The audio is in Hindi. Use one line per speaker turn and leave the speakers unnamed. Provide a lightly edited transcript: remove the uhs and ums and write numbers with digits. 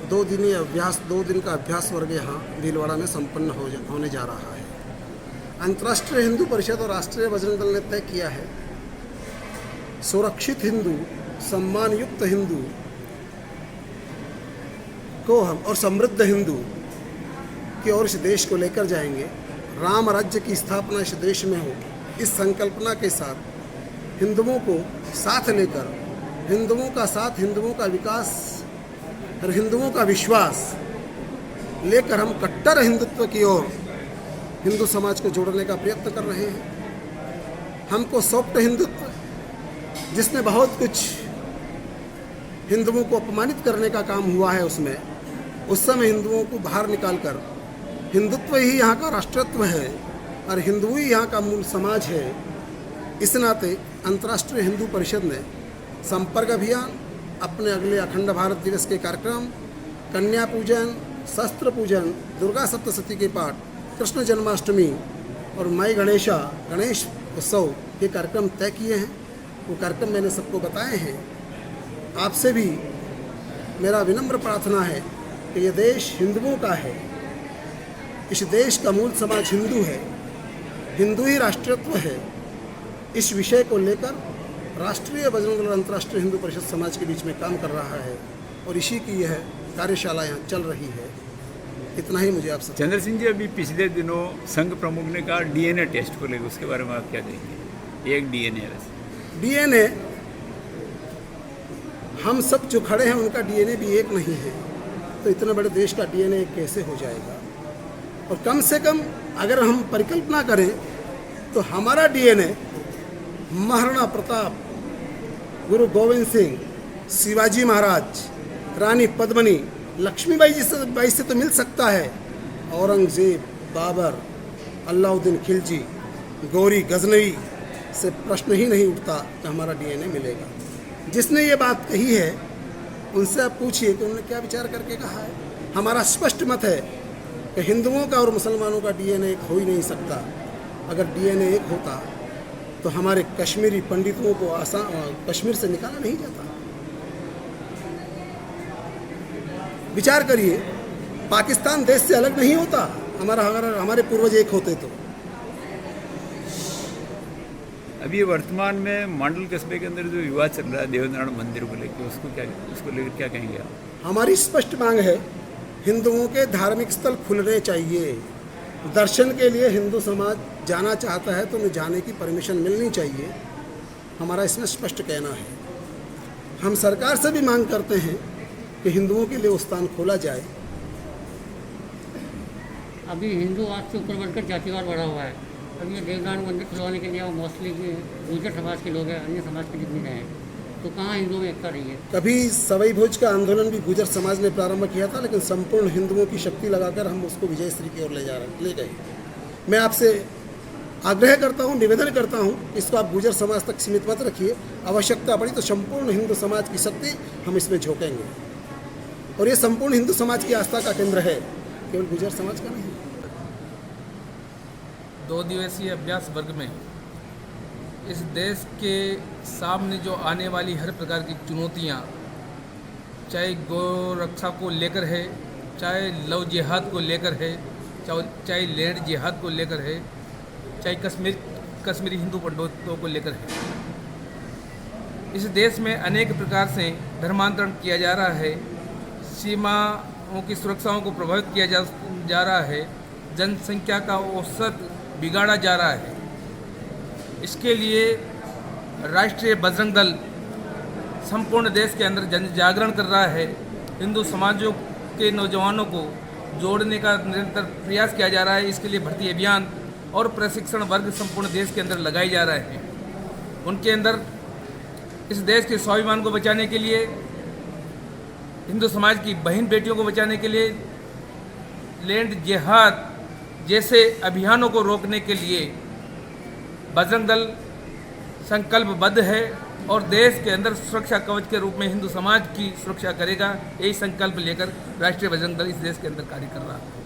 दो दिन का अभ्यास वर्ग यहाँ भीलवाड़ा में संपन्न होने जा रहा है। अंतर्राष्ट्रीय हिंदू परिषद और राष्ट्रीय बजरंग दल ने तय किया है सुरक्षित हिंदू, सम्मानयुक्त हिंदू को हम और समृद्ध हिंदू की ओर इस देश को लेकर जाएंगे। राम राज्य की स्थापना इस देश में हो, इस संकल्पना के साथ हिंदुओं को साथ लेकर, हिंदुओं का साथ, हिंदुओं का विकास और हिंदुओं का विश्वास लेकर हम कट्टर हिंदुत्व की ओर हिंदू समाज को जोड़ने का प्रयत्न कर रहे हैं। हमको सॉफ्ट हिंदुत्व, जिसमें बहुत कुछ हिंदुओं को अपमानित करने का काम हुआ है, उसमें उस समय हिंदुओं को बाहर निकालकर हिंदुत्व ही यहाँ का राष्ट्रत्व है और हिंदू ही यहाँ का मूल समाज है। इस नाते अंतर्राष्ट्रीय हिंदू परिषद ने संपर्क अभियान, अपने अगले अखंड भारत दिवस के कार्यक्रम, कन्या पूजन, शस्त्र पूजन, दुर्गा सप्तशती के पाठ, कृष्ण जन्माष्टमी और माई गणेश उत्सव के कार्यक्रम तय किए हैं। वो कार्यक्रम मैंने सबको बताए हैं। आपसे भी मेरा विनम्र प्रार्थना है कि ये देश हिंदुओं का है, इस देश का मूल समाज हिंदू है, हिंदू ही राष्ट्रत्व है। इस विषय को लेकर राष्ट्रीय बजरंग दल अंतर्राष्ट्रीय हिंदू परिषद समाज के बीच में काम कर रहा है और इसी की यह कार्यशाला यहाँ चल रही है। इतना ही मुझे आपसे।
चंद्र सिंह जी, अभी पिछले दिनों संघ प्रमुख ने कहा डीएनए टेस्ट को लेकर, उसके बारे में आप क्या कहेंगे? एक डीएनए
हम सब जो खड़े हैं उनका डीएनए भी एक नहीं है, तो इतने बड़े देश का डीएनए कैसे हो जाएगा? और कम से कम अगर हम परिकल्पना करें तो हमारा डीएनए महाराणा प्रताप, गुरु गोविंद सिंह, शिवाजी महाराज, रानी पद्मिनी, लक्ष्मीबाई से तो मिल सकता है। औरंगजेब, बाबर, अलाउद्दीन खिलजी, गौरी गजनवी से प्रश्न ही नहीं उठता कि हमारा डीएनए मिलेगा। जिसने ये बात कही है उनसे आप पूछिए कि उन्होंने क्या विचार करके कहा है। हमारा स्पष्ट मत है कि हिंदुओं का और मुसलमानों का डीएनए एक हो ही नहीं सकता। अगर डीएनए एक होता तो हमारे कश्मीरी पंडितों को कश्मीर से निकाला नहीं जाता। विचार करिए, पाकिस्तान देश से अलग नहीं होता हमारे पूर्वज एक होते तो।
अभी वर्तमान में मांडल कस्बे के अंदर जो विवाद चल रहा है देवनारायण मंदिर को लेकर, उसको लेकर क्या कहेंगे आप?
हमारी स्पष्ट मांग है, हिंदुओं के धार्मिक स्थल खुलने चाहिए। दर्शन के लिए हिंदू समाज जाना चाहता है तो उन्हें जाने की परमिशन मिलनी चाहिए। हमारा इसमें स्पष्ट कहना है। हम सरकार से भी मांग करते हैं कि हिंदुओं के लिए वो स्थान खोला जाए।
अभी हिंदूवाद से ऊपर बढ़कर जातिवाद बढ़ा हुआ है। अब ये देवनारायण मंदिर खुलवाने के लिए वो मोस्टली गुर्जर समाज के लोग हैं, अन्य समाज के जितने हैं, तो कहाँ हिंदुओं में एकता रही है?
कभी सवाई भोज का आंदोलन भी गुर्जर समाज ने प्रारंभ किया था, लेकिन संपूर्ण हिंदुओं की शक्ति लगाकर हम उसको विजयश्री की ओर ले गए। मैं आपसे आग्रह करता हूँ, निवेदन करता हूँ, इसको आप गुर्जर समाज तक सीमित मत रखिए। आवश्यकता पड़ी तो संपूर्ण हिंदू समाज की शक्ति हम इसमें झोंकेंगे और ये संपूर्ण हिंदू समाज की आस्था का केंद्र है, केवल गुर्जर समाज का नहीं।
2 दिवसीय अभ्यास वर्ग में इस देश के सामने जो आने वाली हर प्रकार की चुनौतियाँ, चाहे गौ रक्षा को लेकर है, चाहे लव जिहाद को लेकर है, चाहे लैंड जिहाद को लेकर है, चाहे कश्मीरी हिंदू पंडितों को लेकर है। इस देश में अनेक प्रकार से धर्मांतरण किया जा रहा है, सीमाओं की सुरक्षाओं को प्रभावित किया जा रहा है, जनसंख्या का औसत बिगाड़ा जा रहा है। इसके लिए राष्ट्रीय बजरंग दल संपूर्ण देश के अंदर जन जागरण कर रहा है। हिंदू समाजों के नौजवानों को जोड़ने का निरंतर प्रयास किया जा रहा है। इसके लिए भर्ती अभियान और प्रशिक्षण वर्ग संपूर्ण देश के अंदर लगाए जा रहे हैं। उनके अंदर इस देश के स्वाभिमान को बचाने के लिए, हिंदू समाज की बहन बेटियों को बचाने के लिए, लैंड जिहाद जैसे अभियानों को रोकने के लिए बजरंग दल संकल्पबद्ध है और देश के अंदर सुरक्षा कवच के रूप में हिंदू समाज की सुरक्षा करेगा। यही संकल्प लेकर राष्ट्रीय बजरंग दल इस देश के अंदर कार्य कर रहा है।